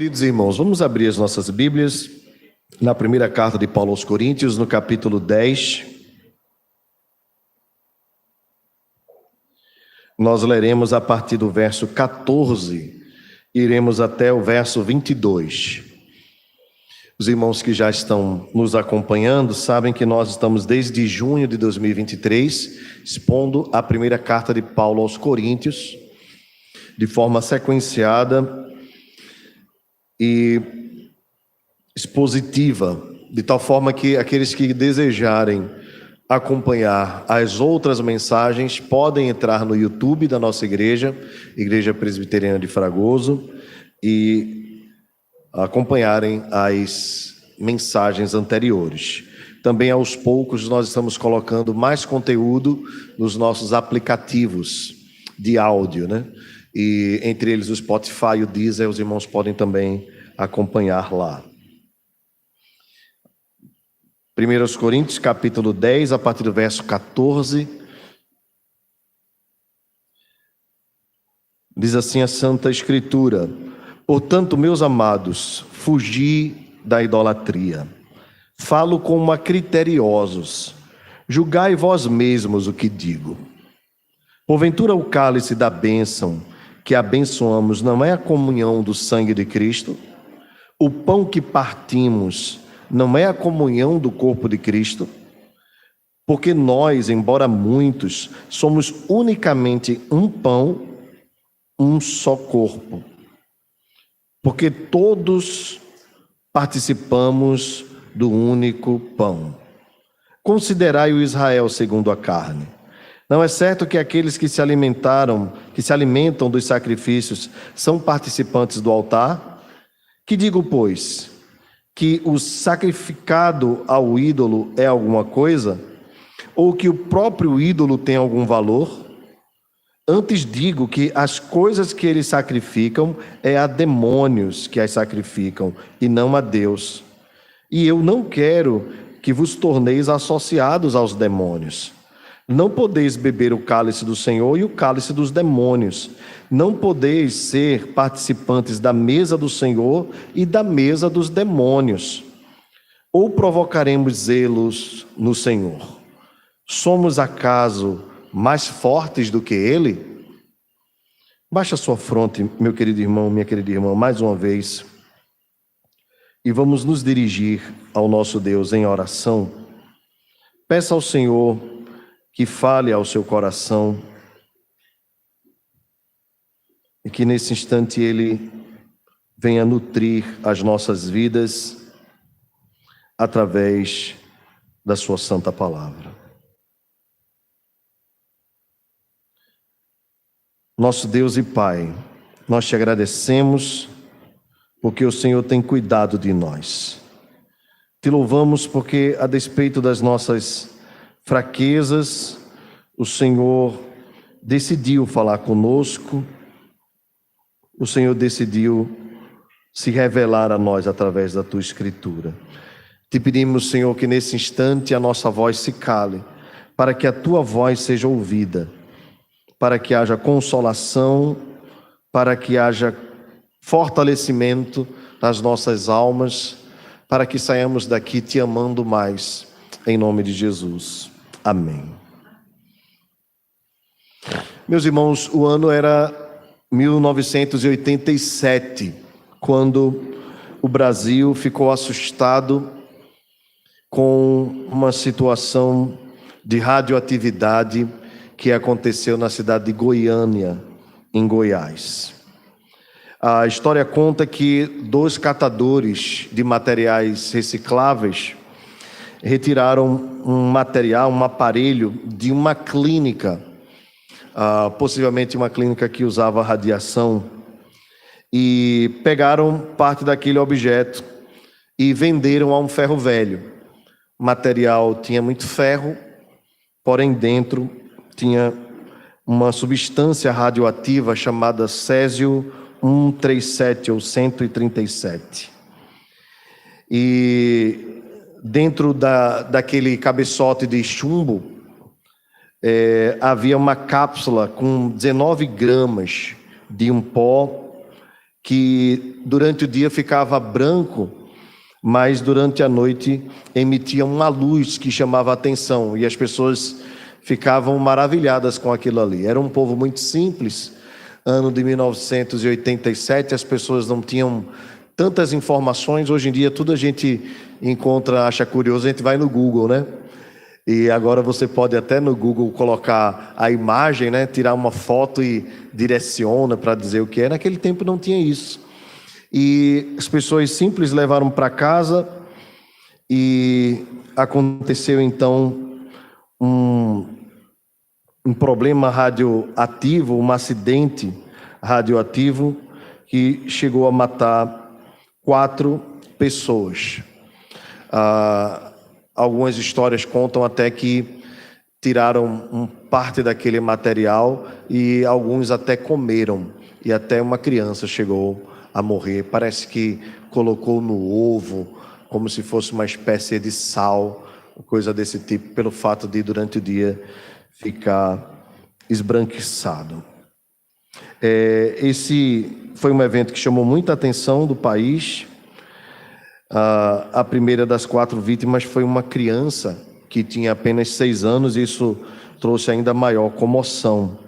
Queridos irmãos, vamos abrir as nossas Bíblias na primeira carta de Paulo aos Coríntios, no capítulo 10. Nós leremos a partir do verso 14, iremos até o verso 22. Os irmãos que já estão nos acompanhando sabem que nós estamos desde junho de 2023 expondo a primeira carta de Paulo aos Coríntios, de forma sequenciada e expositiva, de tal forma que aqueles que desejarem acompanhar as outras mensagens podem entrar no YouTube da nossa igreja, Igreja Presbiteriana de Fragoso, e acompanharem as mensagens anteriores. Também aos poucos nós estamos colocando mais conteúdo nos nossos aplicativos de áudio, né? E entre eles o Spotify e o Deezer, os irmãos podem também acompanhar lá. 1 Coríntios, capítulo 10, a partir do verso 14. Diz assim a Santa Escritura: portanto, meus amados, fugi da idolatria. Falo como a criteriosos. Julgai vós mesmos o que digo. Porventura o cálice da bênção que abençoamos não é a comunhão do sangue de Cristo? O pão que partimos não é a comunhão do corpo de Cristo? Porque nós, embora muitos, somos unicamente um pão, um só corpo. Porque todos participamos do único pão. Considerai o Israel segundo a carne. Não é certo que aqueles que se alimentam dos sacrifícios são participantes do altar? Que digo, pois, que o sacrificado ao ídolo é alguma coisa? Ou que o próprio ídolo tem algum valor? Antes digo que as coisas que eles sacrificam é a demônios que as sacrificam, e não a Deus. E eu não quero que vos torneis associados aos demônios. Não podeis beber o cálice do Senhor e o cálice dos demônios. Não podeis ser participantes da mesa do Senhor e da mesa dos demônios. Ou provocaremos zelos no Senhor? Somos acaso mais fortes do que Ele? Baixa sua fronte, meu querido irmão, minha querida irmã, mais uma vez. E vamos nos dirigir ao nosso Deus em oração. Peça ao Senhor que fale ao seu coração e que nesse instante Ele venha nutrir as nossas vidas através da sua santa palavra. Nosso Deus e Pai, nós te agradecemos porque o Senhor tem cuidado de nós. Te louvamos porque, a despeito das nossas fraquezas, o Senhor decidiu falar conosco, o Senhor decidiu se revelar a nós através da tua Escritura. Te pedimos, Senhor, que nesse instante a nossa voz se cale, para que a tua voz seja ouvida, para que haja consolação, para que haja fortalecimento nas nossas almas, para que saiamos daqui te amando mais, em nome de Jesus. Amém. Meus irmãos, o ano era 1987, quando o Brasil ficou assustado com uma situação de radioatividade que aconteceu na cidade de Goiânia, em Goiás. A história conta que 2 catadores de materiais recicláveis retiraram um material, um aparelho de uma clínica, possivelmente uma clínica que usava radiação, e pegaram parte daquele objeto e venderam a um ferro velho. O material tinha muito ferro, porém dentro tinha uma substância radioativa chamada Césio-137 ou 137. E dentro daquele cabeçote de chumbo, havia uma cápsula com 19 gramas de um pó que durante o dia ficava branco, mas durante a noite emitia uma luz que chamava a atenção, e as pessoas ficavam maravilhadas com aquilo ali. Era um povo muito simples. Ano de 1987, as pessoas não tinham tantas informações. Hoje em dia tudo a gente encontra, acha curioso, a gente vai no Google, né? E agora você pode até no Google colocar a imagem, né? Tirar uma foto e direciona para dizer o que é. Naquele tempo não tinha isso. E as pessoas simples levaram para casa, e aconteceu então um problema radioativo, um acidente radioativo que chegou a matar 4 pessoas. Algumas histórias contam até que tiraram parte daquele material e alguns até comeram, e até uma criança chegou a morrer. Parece que colocou no ovo, como se fosse uma espécie de sal, coisa desse tipo, pelo fato de durante o dia ficar esbranquiçado. Esse foi um evento que chamou muita atenção do país. A primeira das 4 vítimas foi uma criança que tinha apenas 6 anos, e isso trouxe ainda maior comoção.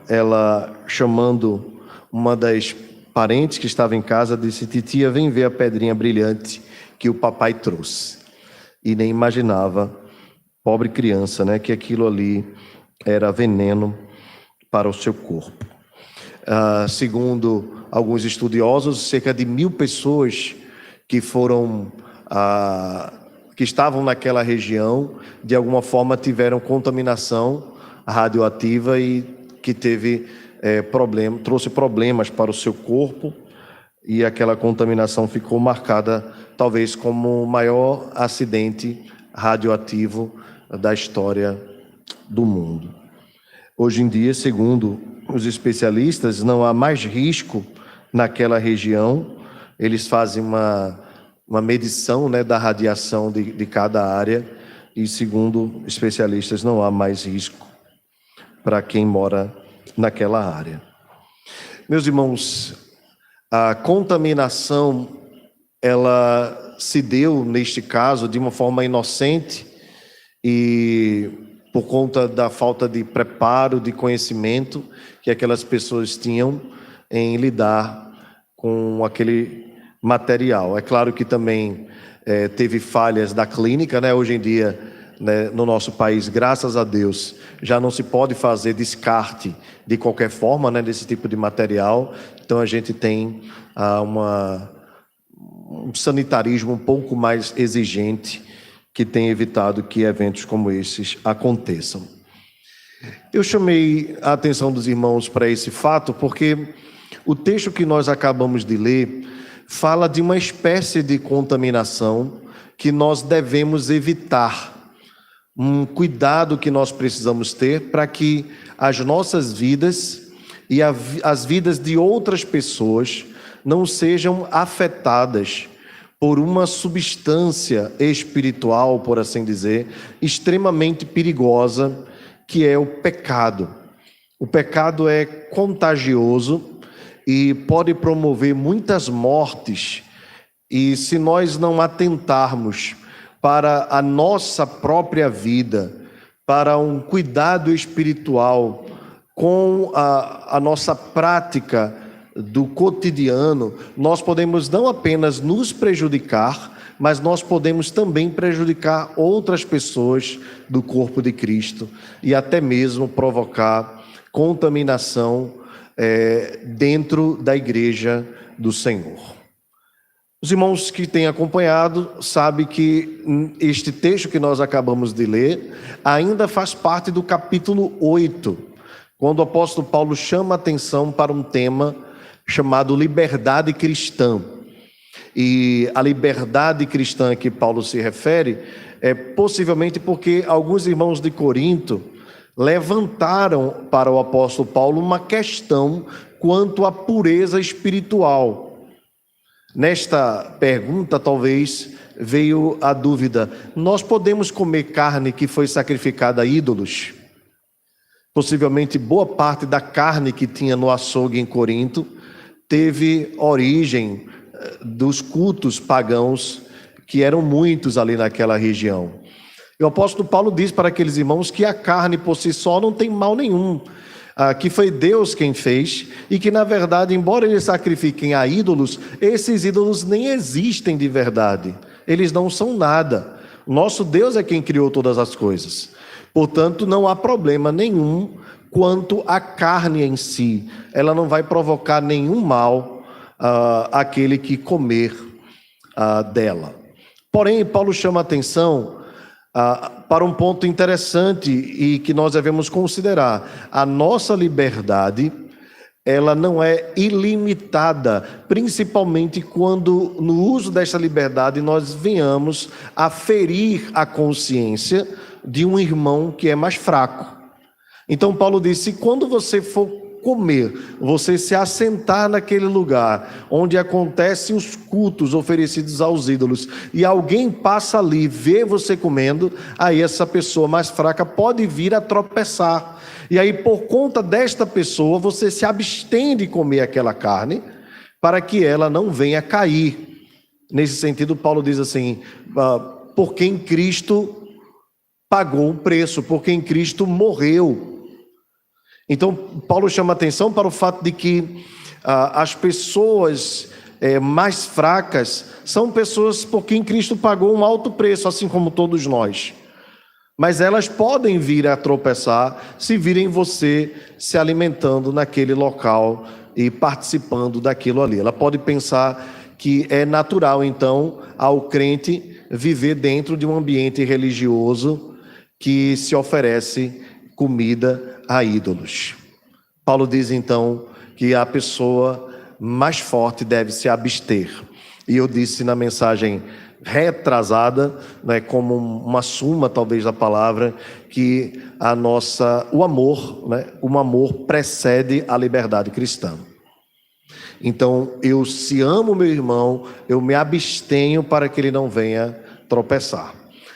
Ela, chamando uma das parentes que estava em casa, disse: titia, vem ver a pedrinha brilhante que o papai trouxe. E nem imaginava, pobre criança, né, que aquilo ali era veneno para o seu corpo. Segundo alguns estudiosos, cerca de 1000 pessoas que estavam naquela região, de alguma forma tiveram contaminação radioativa, e que trouxe problemas para o seu corpo, e aquela contaminação ficou marcada talvez como o maior acidente radioativo da história do mundo. Hoje em dia, segundo os especialistas, não há mais risco naquela região. Eles fazem uma medição, né, da radiação de cada área, e segundo especialistas não há mais risco para quem mora naquela área. Meus irmãos, a contaminação, ela se deu, neste caso, de uma forma inocente, e por conta da falta de preparo, de conhecimento que aquelas pessoas tinham em lidar com aquele material. É claro que também teve falhas da clínica, né? Hoje em dia, né, no nosso país, graças a Deus, já não se pode fazer descarte de qualquer forma, né, desse tipo de material. Então a gente tem um sanitarismo um pouco mais exigente, que tem evitado que eventos como esses aconteçam. Eu chamei a atenção dos irmãos para esse fato porque o texto que nós acabamos de ler fala de uma espécie de contaminação que nós devemos evitar, um cuidado que nós precisamos ter para que as nossas vidas e as vidas de outras pessoas não sejam afetadas por uma substância espiritual, por assim dizer, extremamente perigosa, que é o pecado. O pecado é contagioso e pode promover muitas mortes, e se nós não atentarmos para a nossa própria vida, para um cuidado espiritual com a nossa prática do cotidiano, nós podemos não apenas nos prejudicar, mas nós podemos também prejudicar outras pessoas do corpo de Cristo, e até mesmo provocar contaminação dentro da igreja do Senhor. Os irmãos que têm acompanhado sabem que este texto que nós acabamos de ler ainda faz parte do capítulo 8, quando o apóstolo Paulo chama a atenção para um tema chamado liberdade cristã. E a liberdade cristã a que Paulo se refere é possivelmente porque alguns irmãos de Corinto levantaram para o apóstolo Paulo uma questão quanto à pureza espiritual. Nesta pergunta, talvez, veio a dúvida: nós podemos comer carne que foi sacrificada a ídolos? Possivelmente boa parte da carne que tinha no açougue em Corinto teve origem dos cultos pagãos, que eram muitos ali naquela região. E o apóstolo Paulo diz para aqueles irmãos que a carne por si só não tem mal nenhum, que foi Deus quem fez, e que na verdade, embora eles sacrifiquem a ídolos, esses ídolos nem existem de verdade, eles não são nada. Nosso Deus é quem criou todas as coisas. Portanto, não há problema nenhum quanto à carne em si. Ela não vai provocar nenhum mal àquele que comer dela. Porém, Paulo chama a atenção para um ponto interessante e que nós devemos considerar. A nossa liberdade, ela não é ilimitada, principalmente quando no uso dessa liberdade nós venhamos a ferir a consciência de um irmão que é mais fraco. Então Paulo disse: quando você for comer, você se assentar naquele lugar onde acontecem os cultos oferecidos aos ídolos, e alguém passa ali, vê você comendo, aí essa pessoa mais fraca pode vir a tropeçar. E aí, por conta desta pessoa, você se abstém de comer aquela carne, para que ela não venha cair. Nesse sentido, Paulo diz assim: por quem Cristo pagou o preço, por quem Cristo morreu. Então, Paulo chama atenção para o fato de que as pessoas mais fracas são pessoas por quem Cristo pagou um alto preço, assim como todos nós. Mas elas podem vir a tropeçar se virem você se alimentando naquele local e participando daquilo ali. Ela pode pensar que é natural, então, ao crente viver dentro de um ambiente religioso que se oferece comida a ídolos. Paulo diz, então, que a pessoa mais forte deve se abster. E eu disse na mensagem retrasada, né, como uma suma talvez da palavra, que o amor precede a liberdade cristã. Então, se amo meu irmão, eu me abstenho para que ele não venha tropeçar.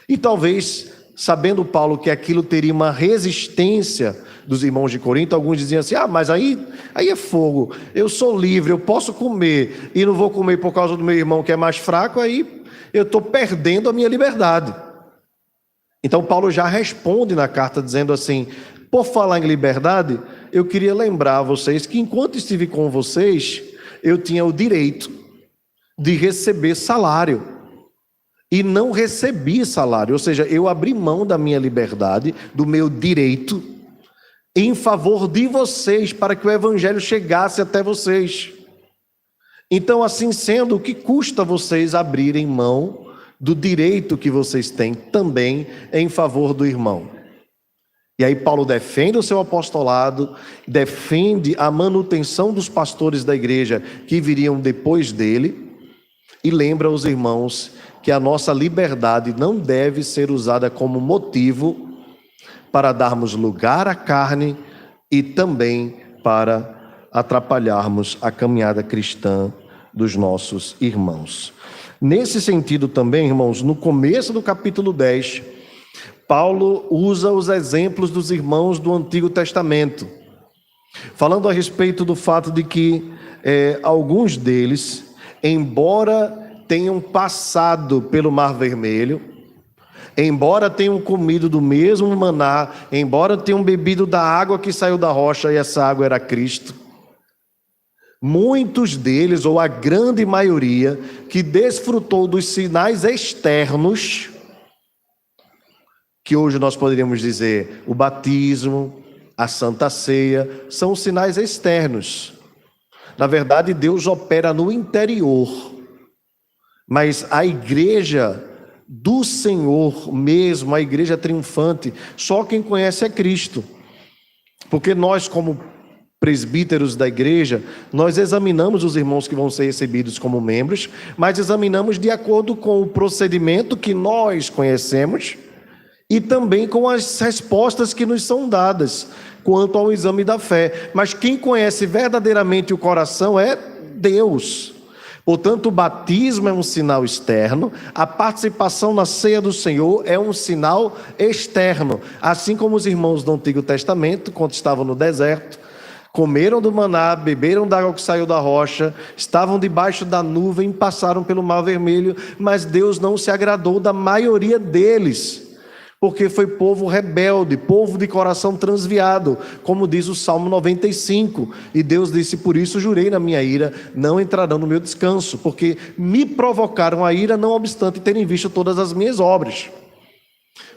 E talvez, sabendo Paulo que aquilo teria uma resistência dos irmãos de Corinto, alguns diziam assim: mas aí é fogo, eu sou livre, eu posso comer e não vou comer por causa do meu irmão que é mais fraco, aí eu estou perdendo a minha liberdade. Então Paulo já responde na carta dizendo assim: por falar em liberdade, eu queria lembrar a vocês que enquanto estive com vocês, eu tinha o direito de receber salário. E não recebi salário, ou seja, eu abri mão da minha liberdade, do meu direito, em favor de vocês, para que o evangelho chegasse até vocês. Então, assim sendo, o que custa vocês abrirem mão do direito que vocês têm também em favor do irmão? E aí Paulo defende o seu apostolado, defende a manutenção dos pastores da igreja que viriam depois dele, e lembra os irmãos que a nossa liberdade não deve ser usada como motivo para darmos lugar à carne e também para atrapalharmos a caminhada cristã dos nossos irmãos. Nesse sentido também, irmãos, no começo do capítulo 10, Paulo usa os exemplos dos irmãos do Antigo Testamento, falando a respeito do fato de que alguns deles, embora tenham passado pelo Mar Vermelho, embora tenham comido do mesmo maná, embora tenham bebido da água que saiu da rocha, e essa água era Cristo, muitos deles, ou a grande maioria, que desfrutou dos sinais externos, que hoje nós poderíamos dizer o batismo, a Santa Ceia, são sinais externos. Na verdade, Deus opera no interior. Mas a igreja do Senhor mesmo, a igreja triunfante, só quem conhece é Cristo. Porque nós, como presbíteros da igreja, nós examinamos os irmãos que vão ser recebidos como membros, mas examinamos de acordo com o procedimento que nós conhecemos e também com as respostas que nos são dadas quanto ao exame da fé. Mas quem conhece verdadeiramente o coração é Deus. Portanto, o batismo é um sinal externo, a participação na ceia do Senhor é um sinal externo. Assim como os irmãos do Antigo Testamento, quando estavam no deserto, Comeram do maná, beberam da água que saiu da rocha, estavam debaixo da nuvem, passaram pelo Mar Vermelho, mas Deus não se agradou da maioria deles, porque foi povo rebelde, povo de coração transviado, como diz o Salmo 95. E Deus disse: por isso jurei na minha ira, não entrarão no meu descanso, porque me provocaram a ira, não obstante terem visto todas as minhas obras.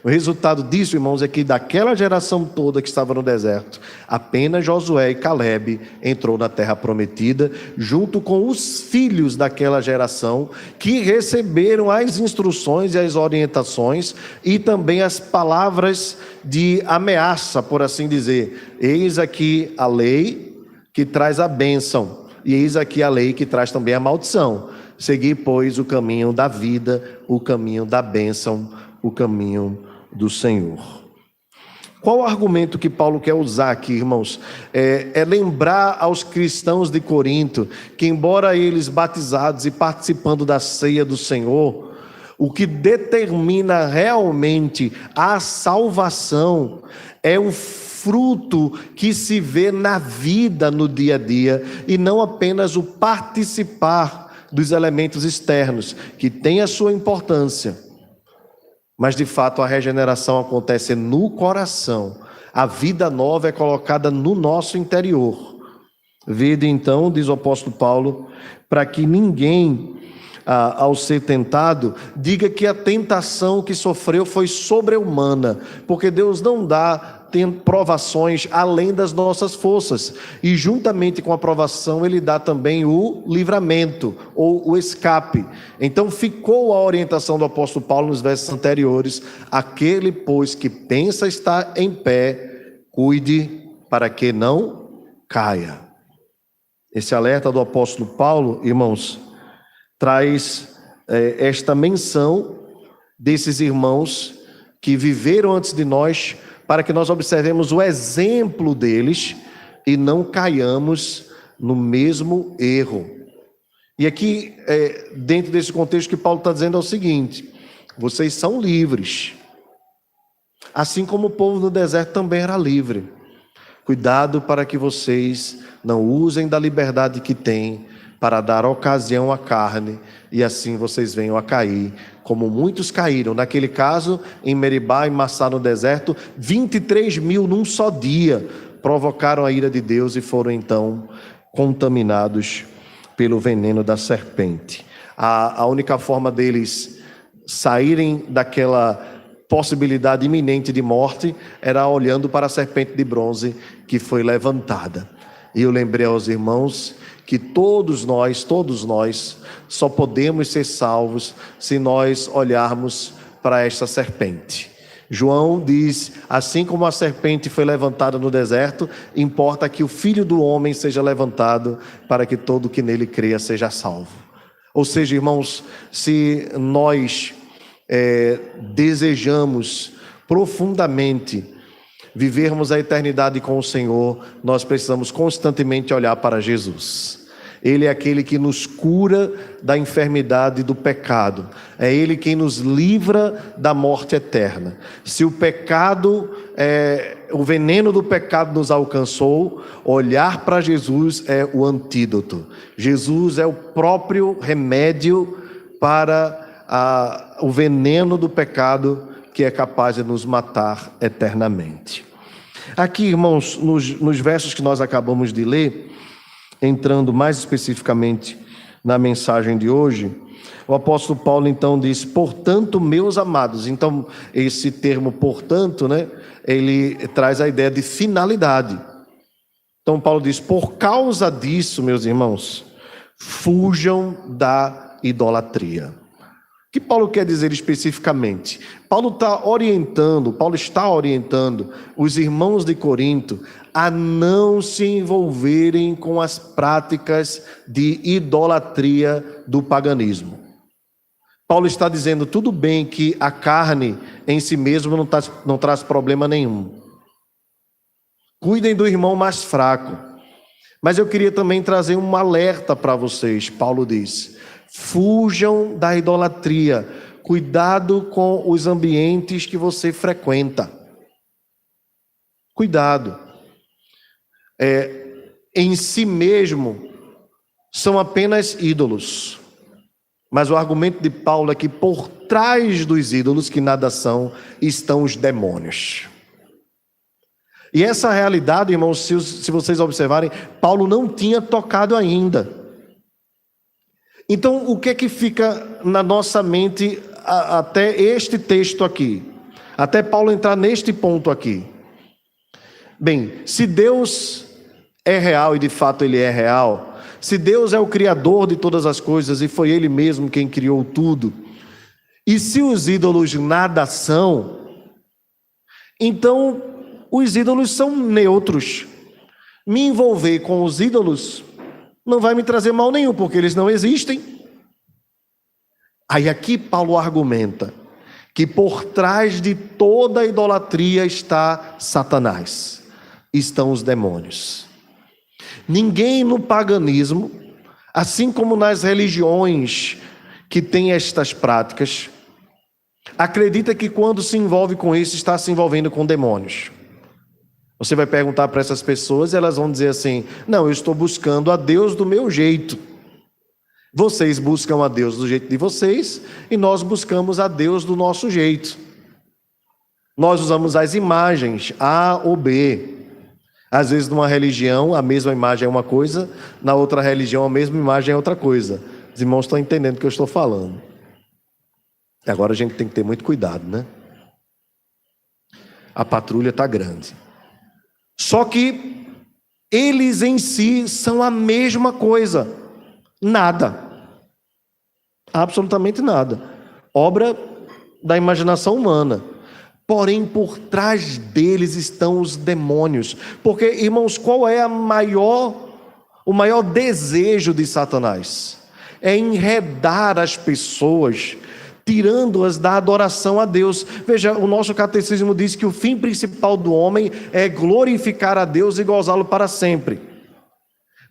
O resultado disso, irmãos, é que daquela geração toda que estava no deserto, apenas Josué e Calebe entrou na terra prometida, junto com os filhos daquela geração, que receberam as instruções e as orientações, e também as palavras de ameaça, por assim dizer. Eis aqui a lei que traz a bênção, e eis aqui a lei que traz também a maldição. Segui, pois, o caminho da vida, o caminho da bênção, o caminho do Senhor. Qual o argumento que Paulo quer usar aqui, irmãos? É lembrar aos cristãos de Corinto que, embora eles batizados e participando da ceia do Senhor, o que determina realmente a salvação é o fruto que se vê na vida, no dia a dia, e não apenas o participar dos elementos externos, que tem a sua importância. Mas de fato a regeneração acontece no coração, a vida nova é colocada no nosso interior. Vede então, diz o apóstolo Paulo, para que ninguém, ao ser tentado, diga que a tentação que sofreu foi sobre-humana, porque Deus não dá provações além das nossas forças, e juntamente com a provação ele dá também o livramento ou o escape. Então ficou a orientação do apóstolo Paulo nos versos anteriores: aquele pois que pensa estar em pé, cuide para que não caia. Esse alerta do apóstolo Paulo, irmãos, traz esta menção desses irmãos que viveram antes de nós, para que nós observemos o exemplo deles e não caiamos no mesmo erro. E aqui, dentro desse contexto que Paulo está dizendo é o seguinte: vocês são livres, assim como o povo no deserto também era livre. Cuidado para que vocês não usem da liberdade que têm para dar ocasião à carne, e assim vocês venham a cair, como muitos caíram. Naquele caso, em Meribá e Massá no deserto, 23 mil num só dia provocaram a ira de Deus e foram então contaminados pelo veneno da serpente. A única forma deles saírem daquela possibilidade iminente de morte era olhando para a serpente de bronze que foi levantada. E eu lembrei aos irmãos que todos nós só podemos ser salvos se nós olharmos para esta serpente. João diz: assim como a serpente foi levantada no deserto, importa que o Filho do Homem seja levantado, para que todo que nele creia seja salvo. Ou seja, irmãos, se nós desejamos profundamente vivermos a eternidade com o Senhor, nós precisamos constantemente olhar para Jesus. Ele é aquele que nos cura da enfermidade do pecado. É Ele quem nos livra da morte eterna. Se o pecado, o veneno do pecado nos alcançou, olhar para Jesus é o antídoto. Jesus é o próprio remédio para o veneno do pecado, que é capaz de nos matar eternamente. Aqui, irmãos, nos versos que nós acabamos de ler, entrando mais especificamente na mensagem de hoje, o apóstolo Paulo então diz: portanto, meus amados. Então, esse termo portanto, ele traz a ideia de finalidade. Então, Paulo diz: por causa disso, meus irmãos, fujam da idolatria. O que Paulo quer dizer especificamente? Paulo está orientando os irmãos de Corinto a não se envolverem com as práticas de idolatria do paganismo. Paulo está dizendo: tudo bem que a carne em si mesma não traz problema nenhum. Cuidem do irmão mais fraco. Mas eu queria também trazer um alerta para vocês. Paulo diz: fujam da idolatria. Cuidado com os ambientes que você frequenta. Cuidado. em si mesmo são apenas ídolos. Mas o argumento de Paulo é que por trás dos ídolos, que nada são, estão os demônios. E essa realidade, irmãos, se vocês observarem, Paulo não tinha tocado ainda. Então, o que é que fica na nossa mente até este texto aqui? Até Paulo entrar neste ponto aqui. Bem, se Deus é real, e de fato Ele é real, se Deus é o Criador de todas as coisas e foi Ele mesmo quem criou tudo, e se os ídolos nada são, então os ídolos são neutros. Me envolver com os ídolos não vai me trazer mal nenhum, porque eles não existem. Aí aqui Paulo argumenta que por trás de toda a idolatria está Satanás, estão os demônios. Ninguém no paganismo, assim como nas religiões que têm estas práticas, acredita que quando se envolve com isso, está se envolvendo com demônios. Você vai perguntar para essas pessoas e elas vão dizer assim: não, eu estou buscando a Deus do meu jeito. Vocês buscam a Deus do jeito de vocês e nós buscamos a Deus do nosso jeito. Nós usamos as imagens A ou B. Às vezes numa religião a mesma imagem é uma coisa, na outra religião a mesma imagem é outra coisa. Os irmãos estão entendendo o que eu estou falando. Agora a gente tem que ter muito cuidado, né? A patrulha está grande. Só que eles em si são a mesma coisa. Nada. Absolutamente nada. Obra da imaginação humana. Porém, por trás deles estão os demônios. Porque, irmãos, qual é o maior desejo de Satanás? É enredar as pessoas, tirando-as da adoração a Deus. Veja, o nosso catecismo diz que o fim principal do homem é glorificar a Deus e gozá-lo para sempre.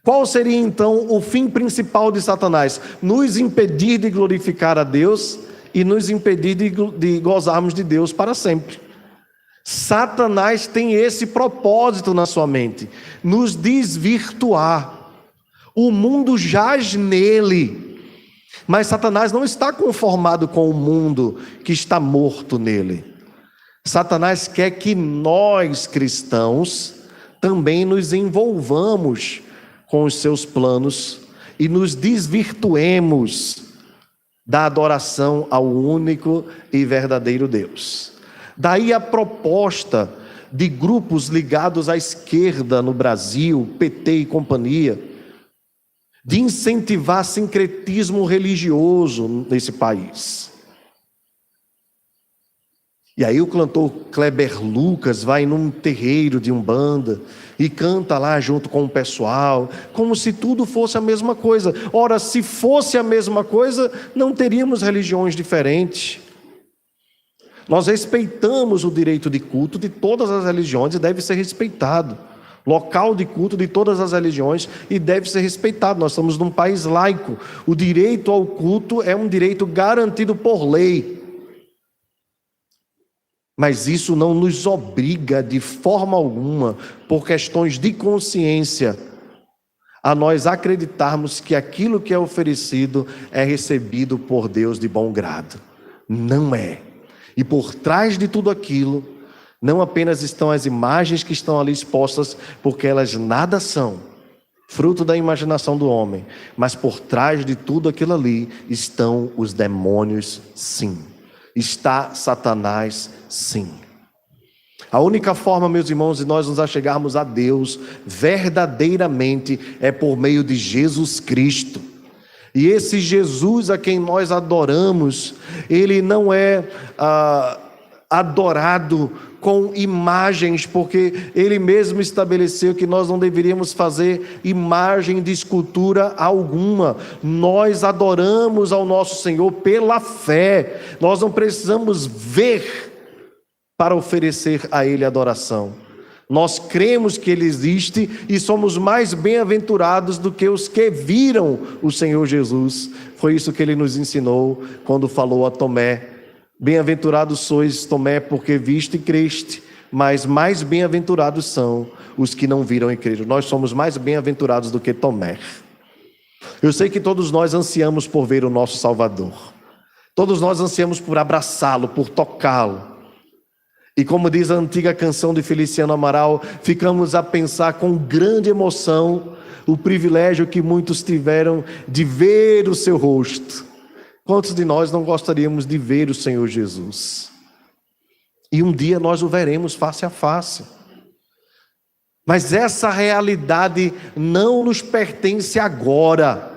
Qual seria então o fim principal de Satanás? Nos impedir de glorificar a Deus e nos impedir de gozarmos de Deus para sempre. Satanás tem esse propósito na sua mente: nos desvirtuar. O mundo jaz nele, mas Satanás não está conformado com o mundo que está morto nele. Satanás quer que nós, cristãos, também nos envolvamos com os seus planos e nos desvirtuemos da adoração ao único e verdadeiro Deus. Daí a proposta de grupos ligados à esquerda no Brasil, PT e companhia, de incentivar sincretismo religioso nesse país. E aí o cantor Kleber Lucas vai num terreiro de Umbanda e canta lá junto com o pessoal, como se tudo fosse a mesma coisa. Ora, se fosse a mesma coisa, não teríamos religiões diferentes. Nós respeitamos o direito de culto de todas as religiões e deve ser respeitado. Local de culto de todas as religiões e deve ser respeitado. Nós estamos num país laico. O direito ao culto é um direito garantido por lei. Mas isso não nos obriga de forma alguma, por questões de consciência, a nós acreditarmos que aquilo que é oferecido é recebido por Deus de bom grado. Não é. E por trás de tudo aquilo, não apenas estão as imagens que estão ali expostas, porque elas nada são, fruto da imaginação do homem, mas por trás de tudo aquilo ali estão os demônios, sim. Está Satanás, sim. A única forma, meus irmãos, de nós nos achegarmos a Deus verdadeiramente é por meio de Jesus Cristo. E esse Jesus a quem nós adoramos, ele não é adorado com imagens, porque ele mesmo estabeleceu que nós não deveríamos fazer imagem de escultura alguma. Nós adoramos ao nosso Senhor pela fé. Nós não precisamos ver para oferecer a Ele adoração. Nós cremos que Ele existe e somos mais bem-aventurados do que os que viram o Senhor Jesus. Foi isso que Ele nos ensinou quando falou a Tomé: bem-aventurado sois, Tomé, porque viste e creste. mas mais bem-aventurados são os que não viram e creram. Nós somos mais bem-aventurados do que Tomé. Eu sei que todos nós ansiamos por ver o nosso Salvador. Todos nós ansiamos por abraçá-lo, por tocá-lo. E como diz a antiga canção de Feliciano Amaral, ficamos a pensar com grande emoção o privilégio que muitos tiveram de ver o seu rosto. Quantos de nós não gostaríamos de ver o Senhor Jesus? E um dia nós o veremos face a face. Mas essa realidade não nos pertence agora.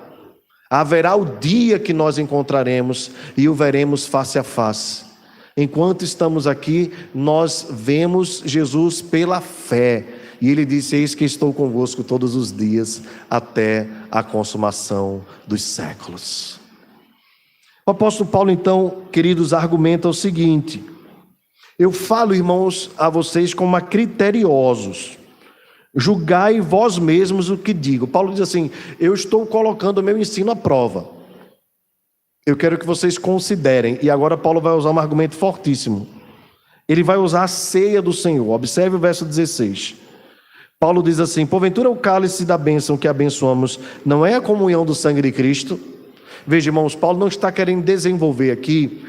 Haverá o dia que nós encontraremos e o veremos face a face. Enquanto estamos aqui, nós vemos Jesus pela fé. E ele disse: eis que estou convosco todos os dias, até a consumação dos séculos. O apóstolo Paulo, então, queridos, argumenta o seguinte: eu falo, irmãos, a vocês como a criteriosos. Julgai vós mesmos o que digo. Paulo diz assim: eu estou colocando o meu ensino à prova. Eu quero que vocês considerem. E agora Paulo vai usar um argumento fortíssimo. Ele vai usar a ceia do Senhor. Observe o verso 16. Paulo diz assim: porventura o cálice da bênção que abençoamos não é a comunhão do sangue de Cristo? Veja, irmãos, Paulo não está querendo desenvolver aqui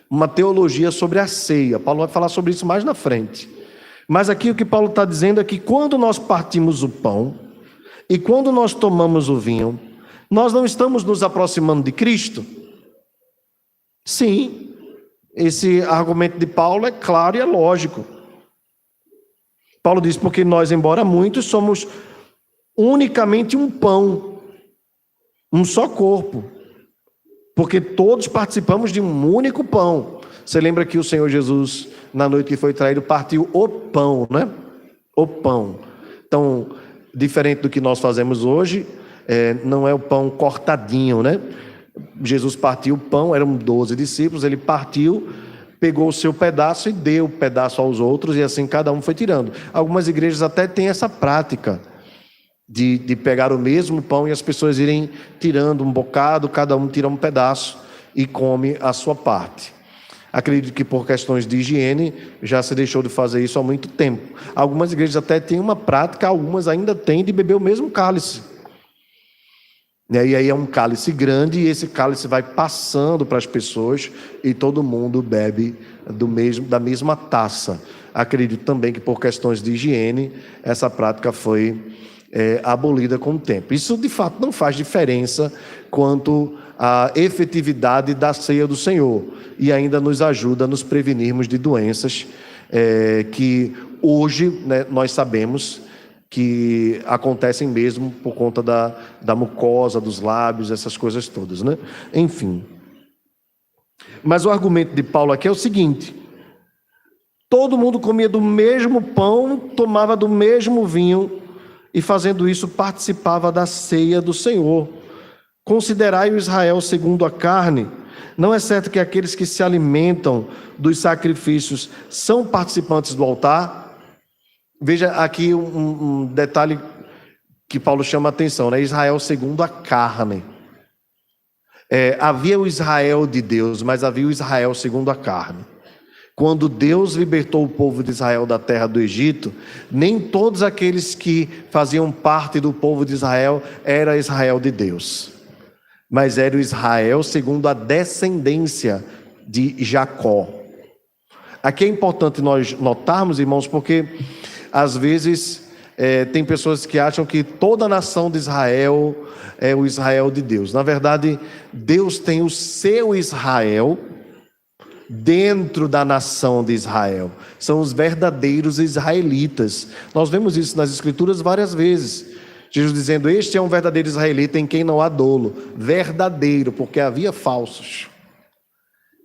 uma teologia sobre a ceia. Paulo vai falar sobre isso mais na frente. Mas aqui o que Paulo está dizendo é que quando nós partimos o pão e quando nós tomamos o vinho, nós não estamos nos aproximando de Cristo? Sim, esse argumento de Paulo é claro e é lógico. Paulo diz: porque nós, embora muitos, somos unicamente um pão, um só corpo, porque todos participamos de um único pão. Você lembra que o Senhor Jesus, na noite que foi traído, partiu o pão, né? O pão. Então, diferente do que nós fazemos hoje, não é o pão cortadinho, né? Jesus partiu o pão, eram 12 discípulos, ele partiu, pegou o seu pedaço e deu o pedaço aos outros, e assim cada um foi tirando. Algumas igrejas até têm essa prática de pegar o mesmo pão e as pessoas irem tirando um bocado, cada um tira um pedaço e come a sua parte. Acredito que por questões de higiene já se deixou de fazer isso há muito tempo. Algumas igrejas até têm uma prática, algumas ainda têm, de beber o mesmo cálice. E aí é um cálice grande e esse cálice vai passando para as pessoas e todo mundo bebe da mesma taça. Acredito também que por questões de higiene essa prática foi abolida com o tempo. Isso de fato não faz diferença quanto à efetividade da ceia do Senhor e ainda nos ajuda a nos prevenirmos de doenças que hoje, né, nós sabemos que acontecem mesmo por conta da mucosa, dos lábios, essas coisas todas, né? Enfim. Mas o argumento de Paulo aqui é o seguinte: todo mundo comia do mesmo pão, tomava do mesmo vinho, e fazendo isso participava da ceia do Senhor. Considerai o Israel segundo a carne. Não é certo que aqueles que se alimentam dos sacrifícios são participantes do altar? Veja aqui um detalhe que Paulo chama a atenção, né? Israel segundo a carne. Havia o Israel de Deus, mas havia o Israel segundo a carne. Quando Deus libertou o povo de Israel da terra do Egito, nem todos aqueles que faziam parte do povo de Israel era Israel de Deus, mas era o Israel segundo a descendência de Jacó. Aqui é importante nós notarmos, irmãos, porque às vezes tem pessoas que acham que toda a nação de Israel é o Israel de Deus. Na verdade, Deus tem o seu Israel dentro da nação de Israel. São os verdadeiros israelitas. Nós vemos isso nas Escrituras várias vezes. Jesus dizendo: este é um verdadeiro israelita em quem não há dolo. Verdadeiro, porque havia falsos.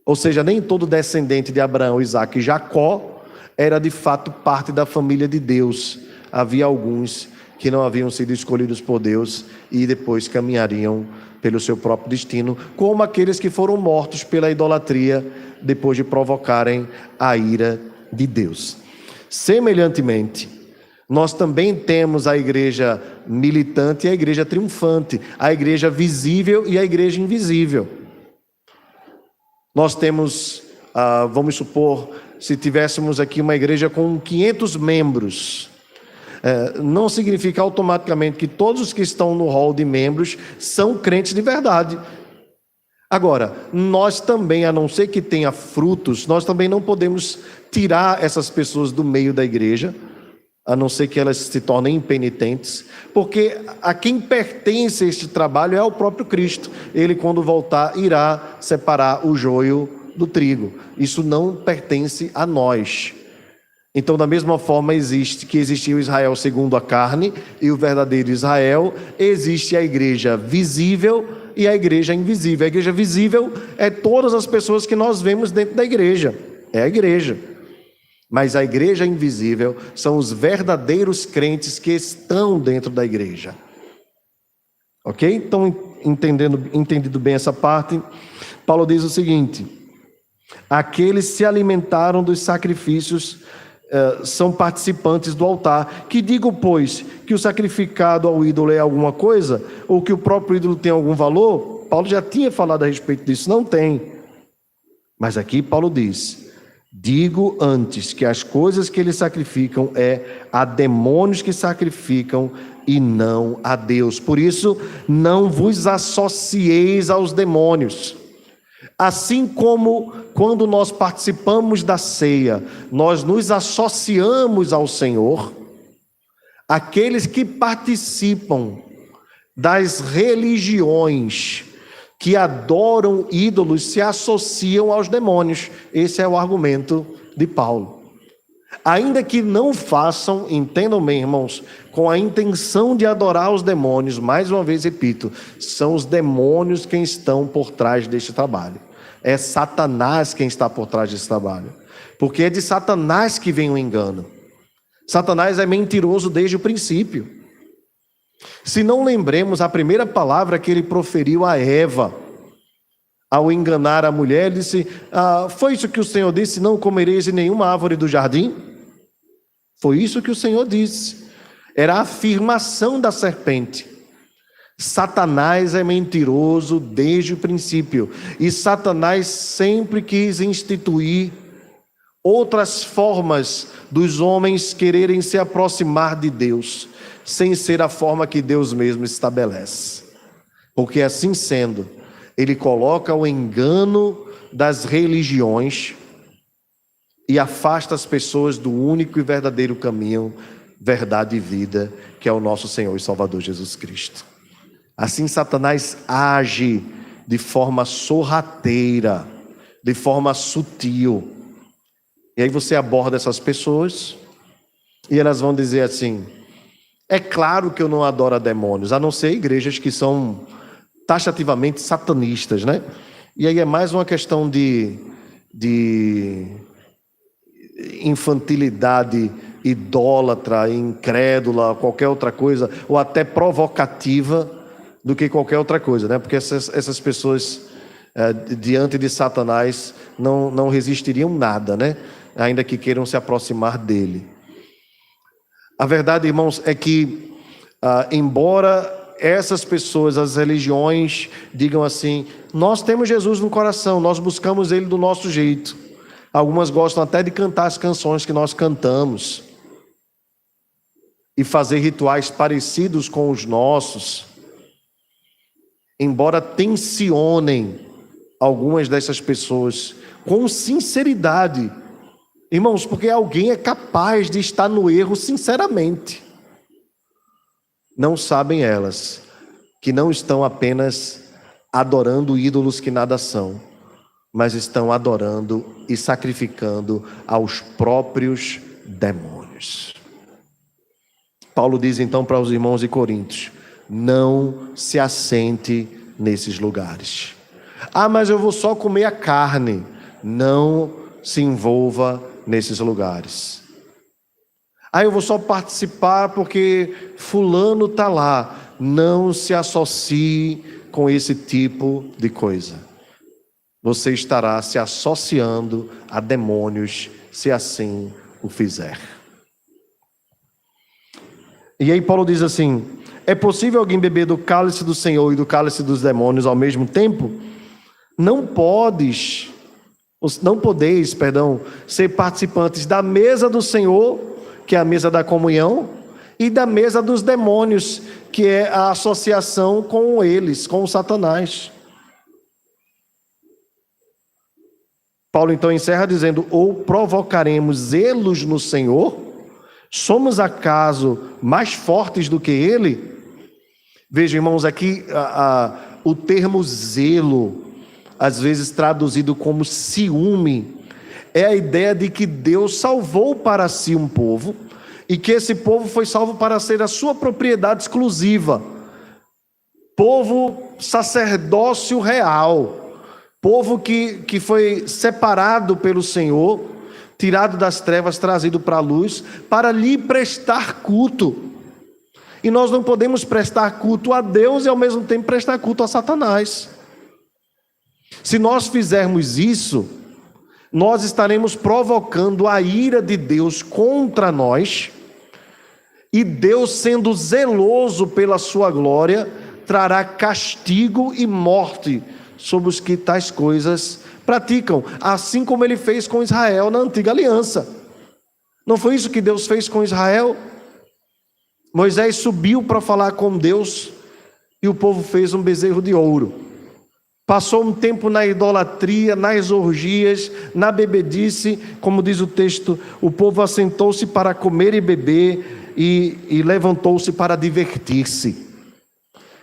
Ou seja, nem todo descendente de Abraão, Isaque e Jacó era de fato parte da família de Deus. Havia alguns que não haviam sido escolhidos por Deus e depois caminhariam pelo seu próprio destino, como aqueles que foram mortos pela idolatria depois de provocarem a ira de Deus. Semelhantemente, nós também temos a igreja militante e a igreja triunfante, a igreja visível e a igreja invisível. Nós temos, vamos supor, se tivéssemos aqui uma igreja com 500 membros, não significa automaticamente que todos os que estão no hall de membros são crentes de verdade. Agora, nós também, a não ser que tenha frutos, nós também não podemos tirar essas pessoas do meio da igreja, a não ser que elas se tornem impenitentes, porque a quem pertence este trabalho é o próprio Cristo. Ele, quando voltar, irá separar o joio do trigo. Isso não pertence a nós. Então, da mesma forma que existia o Israel segundo a carne e o verdadeiro Israel, existe a igreja visível e a igreja invisível. A igreja visível é todas as pessoas que nós vemos dentro da igreja. É a igreja. Mas a igreja invisível são os verdadeiros crentes que estão dentro da igreja. Ok? Então, entendido bem essa parte, Paulo diz o seguinte: aqueles se alimentaram dos sacrifícios, são participantes do altar. Que digo, pois, que o sacrificado ao ídolo é alguma coisa? Ou que o próprio ídolo tem algum valor? Paulo já tinha falado a respeito disso, não tem. Mas aqui Paulo diz: digo antes que as coisas que eles sacrificam é a demônios que sacrificam e não a Deus. Por isso, não vos associeis aos demônios. Assim como quando nós participamos da ceia, nós nos associamos ao Senhor, aqueles que participam das religiões que adoram ídolos se associam aos demônios. Esse é o argumento de Paulo. Ainda que não façam, entendam bem, irmãos, com a intenção de adorar os demônios, mais uma vez repito, são os demônios quem estão por trás deste trabalho. É Satanás quem está por trás desse trabalho. Porque é de Satanás que vem o engano. Satanás é mentiroso desde o princípio. Se não lembremos a primeira palavra que ele proferiu a Eva, ao enganar a mulher, ele disse: foi isso que o Senhor disse, não comereis de nenhuma árvore do jardim? Foi isso que o Senhor disse. Era a afirmação da serpente. Satanás é mentiroso desde o princípio. E Satanás sempre quis instituir outras formas dos homens quererem se aproximar de Deus, sem ser a forma que Deus mesmo estabelece. Porque assim sendo, ele coloca o engano das religiões e afasta as pessoas do único e verdadeiro caminho, verdade e vida, que é o nosso Senhor e Salvador Jesus Cristo. Assim Satanás age de forma sorrateira, de forma sutil. E aí você aborda essas pessoas e elas vão dizer assim: é claro que eu não adoro a demônios, a não ser igrejas que são taxativamente satanistas, né? E aí é mais uma questão de infantilidade idólatra, incrédula, qualquer outra coisa, ou até provocativa, do que qualquer outra coisa, né? Porque essas pessoas, diante de Satanás, não resistiriam nada, né? Ainda que queiram se aproximar dele. A verdade, irmãos, é que, embora essas pessoas, as religiões, digam assim: nós temos Jesus no coração, nós buscamos ele do nosso jeito. Algumas gostam até de cantar as canções que nós cantamos e fazer rituais parecidos com os nossos. Embora tensionem algumas dessas pessoas com sinceridade, irmãos, porque alguém é capaz de estar no erro sinceramente. Não sabem elas que não estão apenas adorando ídolos que nada são, mas estão adorando e sacrificando aos próprios demônios. Paulo diz então para os irmãos de Coríntios: não se assente nesses lugares. Mas eu vou só comer a carne. Não se envolva nesses lugares. Eu vou só participar porque fulano está lá. Não se associe com esse tipo de coisa. Você estará se associando a demônios, se assim o fizer. E aí Paulo diz assim: é possível alguém beber do cálice do Senhor e do cálice dos demônios ao mesmo tempo? Não podes Não podeis, perdão, ser participantes da mesa do Senhor, que é a mesa da comunhão, e da mesa dos demônios, que é a associação com eles, com o Satanás. Paulo então encerra dizendo: ou provocaremos zelos no Senhor? Somos acaso mais fortes do que ele? Veja, irmãos, aqui o termo zelo, às vezes traduzido como ciúme, é a ideia de que Deus salvou para si um povo, e que esse povo foi salvo para ser a sua propriedade exclusiva, povo sacerdócio real, povo que foi separado pelo Senhor, tirado das trevas, trazido para a luz, para lhe prestar culto. E nós não podemos prestar culto a Deus e ao mesmo tempo prestar culto a Satanás. Se nós fizermos isso, nós estaremos provocando a ira de Deus contra nós, e Deus, sendo zeloso pela sua glória, trará castigo e morte sobre os que tais coisas praticam, assim como ele fez com Israel na antiga aliança. Não foi isso que Deus fez com Israel? Moisés subiu para falar com Deus e o povo fez um bezerro de ouro. Passou um tempo na idolatria, nas orgias, na bebedice, como diz o texto, o povo assentou-se para comer e beber e levantou-se para divertir-se.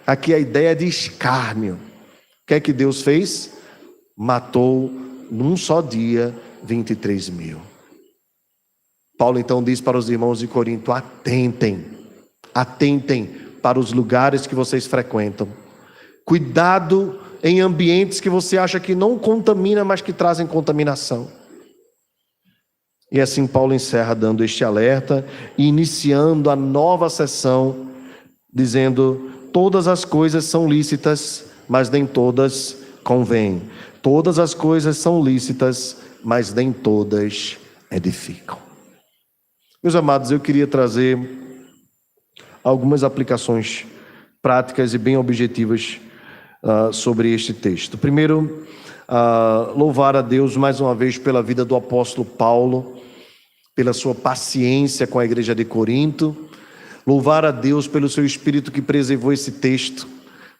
Aqui a ideia de escárnio. O que é que Deus fez? Matou num só dia 23 mil. Paulo então diz para os irmãos de Corinto: atentem para os lugares que vocês frequentam. Cuidado em ambientes que você acha que não contamina, mas que trazem contaminação. E assim Paulo encerra dando este alerta e iniciando a nova sessão, dizendo: todas as coisas são lícitas, mas nem todas convêm. Todas as coisas são lícitas, mas nem todas edificam. Meus amados, eu queria trazer algumas aplicações práticas e bem objetivas sobre este texto. Primeiro, louvar a Deus mais uma vez pela vida do apóstolo Paulo, pela sua paciência com a igreja de Corinto. Louvar a Deus pelo seu Espírito que preservou esse texto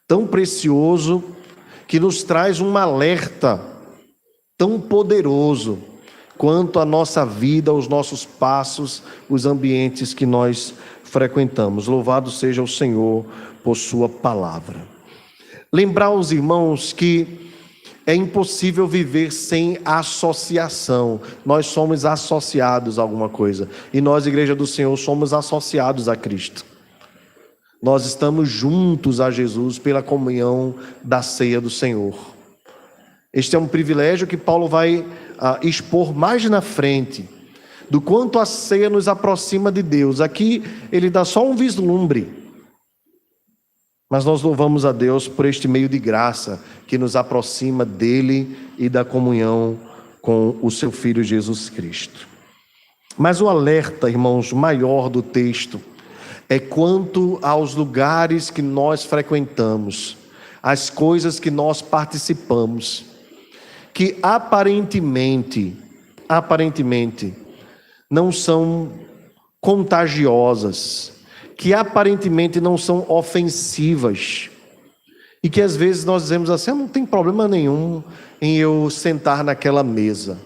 tão precioso, que nos traz um alerta tão poderoso quanto a nossa vida, os nossos passos, os ambientes que nós frequentamos. Louvado seja o Senhor por sua palavra. Lembrar aos irmãos que é impossível viver sem associação. Nós somos associados a alguma coisa. E nós, Igreja do Senhor, somos associados a Cristo. Nós estamos juntos a Jesus pela comunhão da ceia do Senhor. Este é um privilégio que Paulo vai expor mais na frente, do quanto a ceia nos aproxima de Deus. Aqui ele dá só um vislumbre, mas nós louvamos a Deus por este meio de graça que nos aproxima dele e da comunhão com o seu Filho Jesus Cristo. Mas o alerta, irmãos, maior do texto é quanto aos lugares que nós frequentamos, as coisas que nós participamos, que aparentemente não são contagiosas, que aparentemente não são ofensivas, e que às vezes nós dizemos assim: não tem problema nenhum em eu sentar naquela mesa,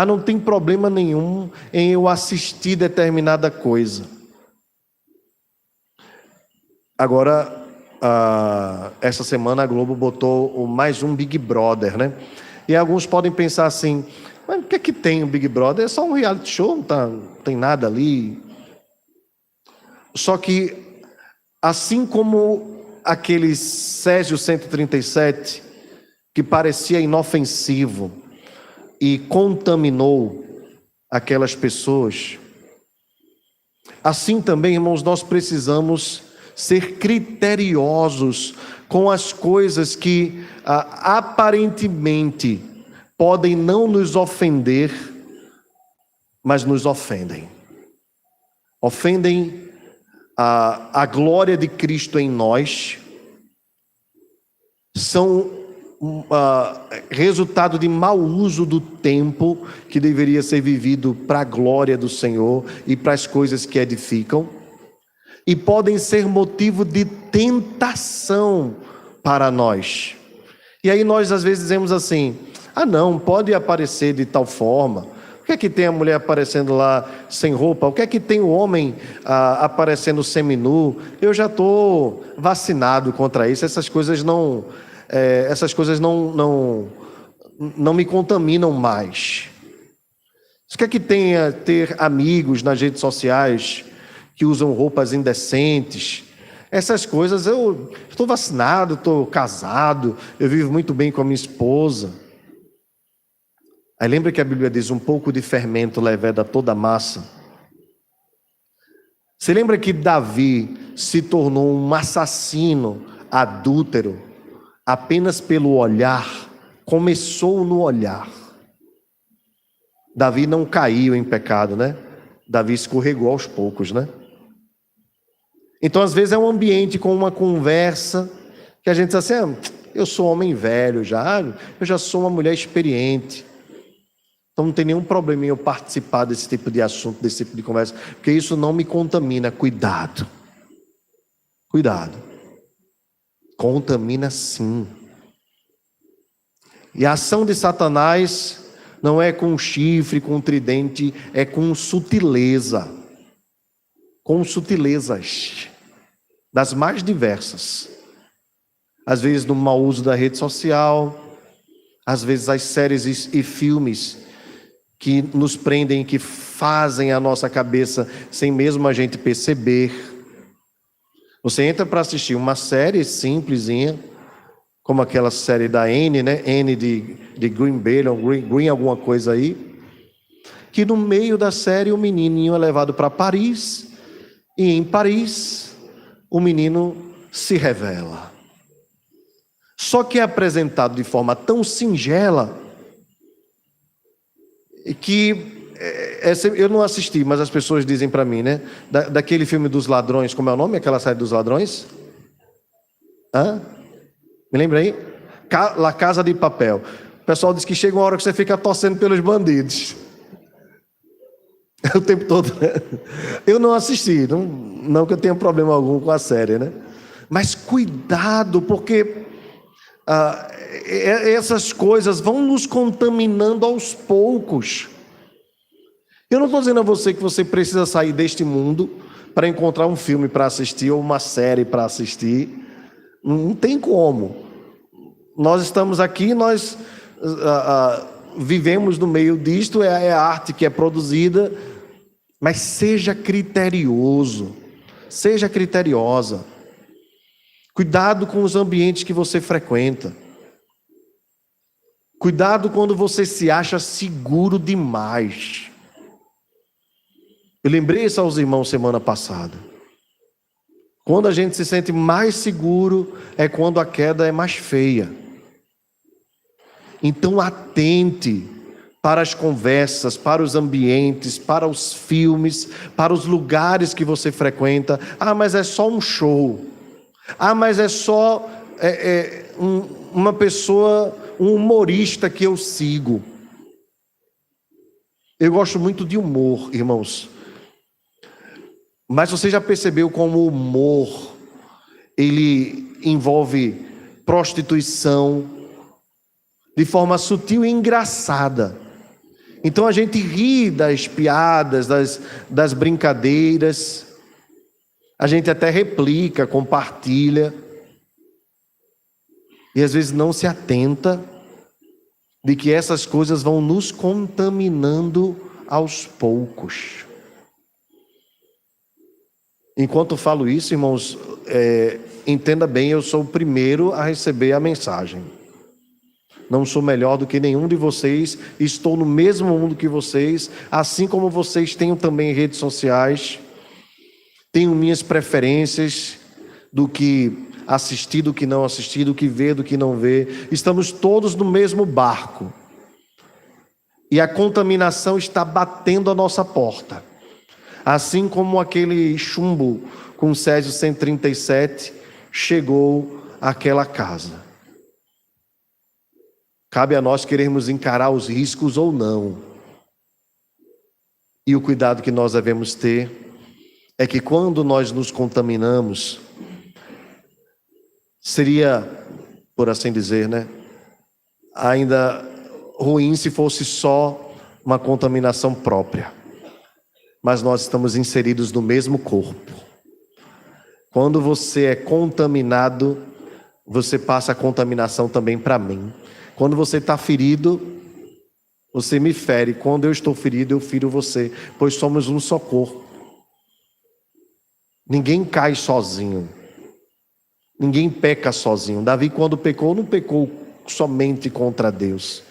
não tem problema nenhum em eu assistir determinada coisa. Agora, essa semana a Globo botou mais um Big Brother, né? E alguns podem pensar assim: mas o que é que tem o Big Brother? É só um reality show, não tem nada ali. Só que, assim como aquele Césio 137, que parecia inofensivo e contaminou aquelas pessoas, assim também, irmãos, nós precisamos ser criteriosos com as coisas que aparentemente podem não nos ofender, mas nos ofendem. Ofendem a glória de Cristo em nós, são resultado de mau uso do tempo que deveria ser vivido para a glória do Senhor e para as coisas que edificam, e podem ser motivo de tentação para nós. E aí nós às vezes dizemos assim: não, pode aparecer de tal forma. O que é que tem a mulher aparecendo lá sem roupa? O que é que tem o homem aparecendo seminu? Eu já estou vacinado contra isso. Essas coisas não me contaminam mais. O que é que tem ter amigos nas redes sociais que usam roupas indecentes? Essas coisas, eu estou vacinado, estou casado, eu vivo muito bem com a minha esposa. Aí lembra que a Bíblia diz: um pouco de fermento leveda toda a massa. Você lembra que Davi se tornou um assassino, adúltero, apenas pelo olhar? Começou no olhar. Davi não caiu em pecado, né? Davi escorregou aos poucos, né? Então às vezes é um ambiente com uma conversa que a gente diz assim: eu sou homem velho já, eu já sou uma mulher experiente. Então não tem nenhum problema em eu participar desse tipo de assunto, desse tipo de conversa, porque isso não me contamina. Cuidado. Cuidado. Contamina sim. E a ação de Satanás não é com chifre, com tridente, é com sutileza. Com sutilezas, das mais diversas. Às vezes no mau uso da rede social, às vezes as séries e filmes que nos prendem, que fazem a nossa cabeça sem mesmo a gente perceber. Você entra para assistir uma série simplesinha, como aquela série da Anne, né? Anne de Green Bay, ou Green alguma coisa aí, que no meio da série o menininho é levado para Paris, e em Paris o menino se revela. Só que é apresentado de forma tão singela que eu não assisti, mas as pessoas dizem para mim, né? Daquele filme dos ladrões, como é o nome? Aquela série dos ladrões? Me lembra aí? La Casa de Papel. O pessoal diz que chega uma hora que você fica torcendo pelos bandidos. O tempo todo, né? Eu não assisti, não que eu tenha problema algum com a série, né? Mas cuidado, porque essas coisas vão nos contaminando aos poucos. Eu não estou dizendo a você que você precisa sair deste mundo para encontrar um filme para assistir ou uma série para assistir. Não tem como. Nós estamos aqui, nós vivemos no meio disto, é a arte que é produzida, mas seja criterioso, seja criteriosa. Cuidado com os ambientes que você frequenta. Cuidado quando você se acha seguro demais. Eu lembrei isso aos irmãos semana passada. Quando a gente se sente mais seguro, é quando a queda é mais feia. Então atente para as conversas, para os ambientes, para os filmes, para os lugares que você frequenta. Mas é só um show. Mas é só uma pessoa, um humorista que eu sigo. Eu gosto muito de humor, irmãos. Mas você já percebeu como o humor, ele envolve prostituição de forma sutil e engraçada. Então a gente ri das piadas, das brincadeiras. A gente até replica, compartilha. E às vezes não se atenta de que essas coisas vão nos contaminando aos poucos. Enquanto eu falo isso, irmãos, entenda bem, eu sou o primeiro a receber a mensagem. Não sou melhor do que nenhum de vocês, estou no mesmo mundo que vocês, assim como vocês têm também redes sociais. Tenho minhas preferências do que assistir, do que não assistir, do que ver, do que não ver. Estamos todos no mesmo barco. E a contaminação está batendo a nossa porta. Assim como aquele chumbo com Césio 137 chegou àquela casa. Cabe a nós querermos encarar os riscos ou não. E o cuidado que nós devemos ter é que quando nós nos contaminamos, seria, por assim dizer, ainda ruim se fosse só uma contaminação própria. Mas nós estamos inseridos no mesmo corpo. Quando você é contaminado, você passa a contaminação também para mim. Quando você está ferido, você me fere. Quando eu estou ferido, eu firo você, pois somos um só corpo. Ninguém cai sozinho. Ninguém peca sozinho. Davi, quando pecou, não pecou somente contra Deus.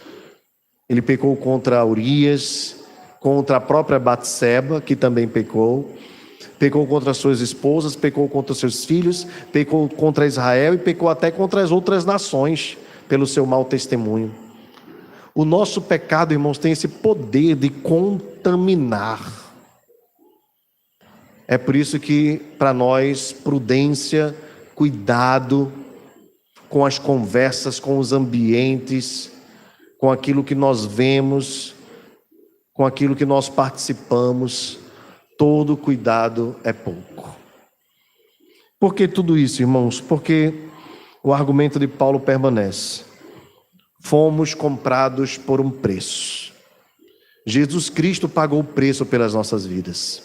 Ele pecou contra Urias, contra a própria Batseba, que também pecou. Pecou contra suas esposas, pecou contra seus filhos, pecou contra Israel e pecou até contra as outras nações, pelo seu mau testemunho. O nosso pecado, irmãos, tem esse poder de contaminar. É por isso que, para nós, prudência, cuidado com as conversas, com os ambientes, com aquilo que nós vemos, com aquilo que nós participamos. Todo cuidado é pouco. Por que tudo isso, irmãos? Porque o argumento de Paulo permanece. Fomos comprados por um preço. Jesus Cristo pagou o preço pelas nossas vidas.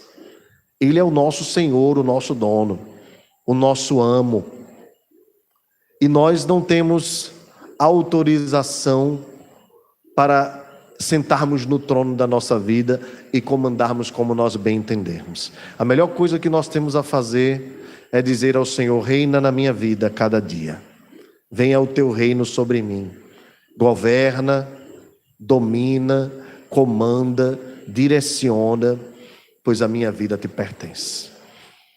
Ele é o nosso Senhor, o nosso dono, o nosso amo. E nós não temos autorização para sentarmos no trono da nossa vida e comandarmos como nós bem entendermos. A melhor coisa que nós temos a fazer é dizer ao Senhor: reina na minha vida a cada dia. Venha o teu reino sobre mim. Governa, domina, comanda, direciona, pois a minha vida te pertence.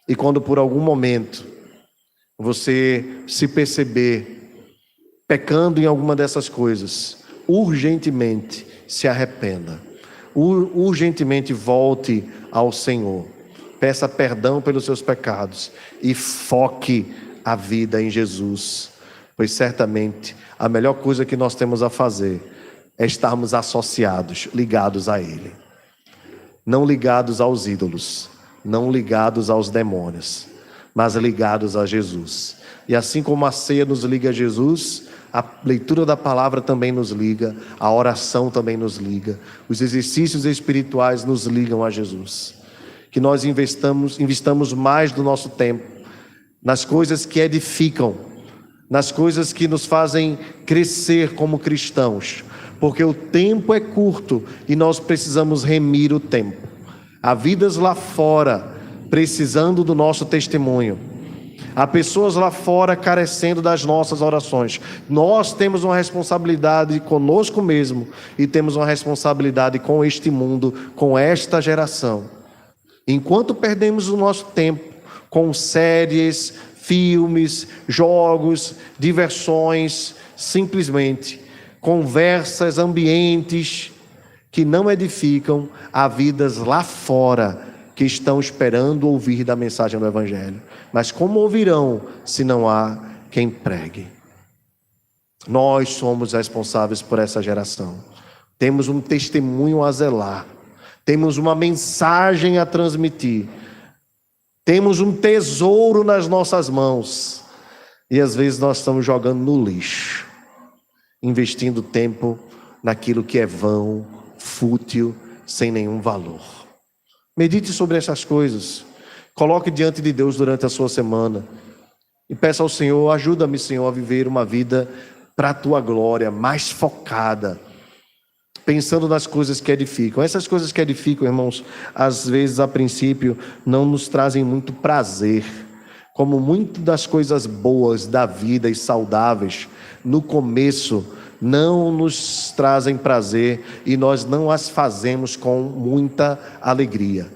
E quando por algum momento você se perceber pecando em alguma dessas coisas, urgentemente se arrependa, urgentemente volte ao Senhor, peça perdão pelos seus pecados e foque a vida em Jesus, pois certamente a melhor coisa que nós temos a fazer é estarmos associados, ligados a Ele, não ligados aos ídolos, não ligados aos demônios, mas ligados a Jesus. E assim como a ceia nos liga a Jesus, a leitura da palavra também nos liga, a oração também nos liga, os exercícios espirituais nos ligam a Jesus. Que nós investamos mais do nosso tempo nas coisas que edificam, nas coisas que nos fazem crescer como cristãos, porque o tempo é curto e nós precisamos remir o tempo. Há vidas lá fora precisando do nosso testemunho. Há pessoas lá fora carecendo das nossas orações. Nós temos uma responsabilidade conosco mesmo e temos uma responsabilidade com este mundo, com esta geração. Enquanto perdemos o nosso tempo com séries, filmes, jogos, diversões, simplesmente conversas, ambientes que não edificam, há vidas lá fora que estão esperando ouvir da mensagem do Evangelho. Mas como ouvirão se não há quem pregue? Nós somos responsáveis por essa geração. Temos um testemunho a zelar. Temos uma mensagem a transmitir. Temos um tesouro nas nossas mãos. E às vezes nós estamos jogando no lixo, investindo tempo naquilo que é vão, fútil, sem nenhum valor. Medite sobre essas coisas. Coloque diante de Deus durante a sua semana. E peça ao Senhor: ajuda-me, Senhor, a viver uma vida para a tua glória, mais focada, pensando nas coisas que edificam. Essas coisas que edificam, irmãos, às vezes a princípio não nos trazem muito prazer, como muitas das coisas boas da vida e saudáveis, no começo não nos trazem prazer e nós não as fazemos com muita alegria.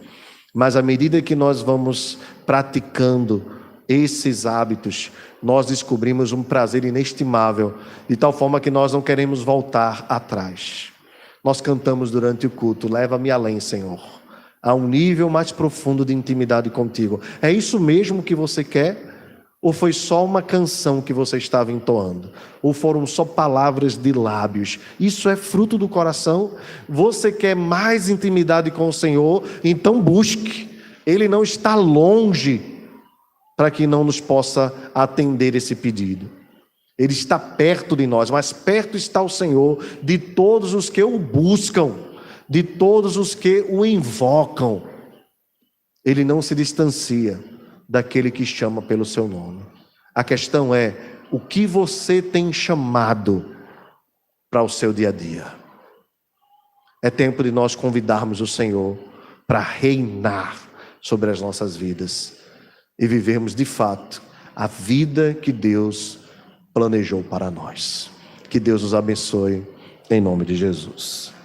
Mas à medida que nós vamos praticando esses hábitos, nós descobrimos um prazer inestimável, de tal forma que nós não queremos voltar atrás. Nós cantamos durante o culto: leva-me além, Senhor, a um nível mais profundo de intimidade contigo. É isso mesmo que você quer? Ou foi só uma canção que você estava entoando? Ou foram só palavras de lábios? Isso é fruto do coração? Você quer mais intimidade com o Senhor? Então busque. Ele não está longe para que não nos possa atender esse pedido. Ele está perto de nós, mas perto está o Senhor de todos os que o buscam, de todos os que o invocam. Ele não se distancia daquele que chama pelo seu nome. A questão é, o que você tem chamado para o seu dia a dia? É tempo de nós convidarmos o Senhor para reinar sobre as nossas vidas e vivermos de fato a vida que Deus planejou para nós. Que Deus nos abençoe em nome de Jesus.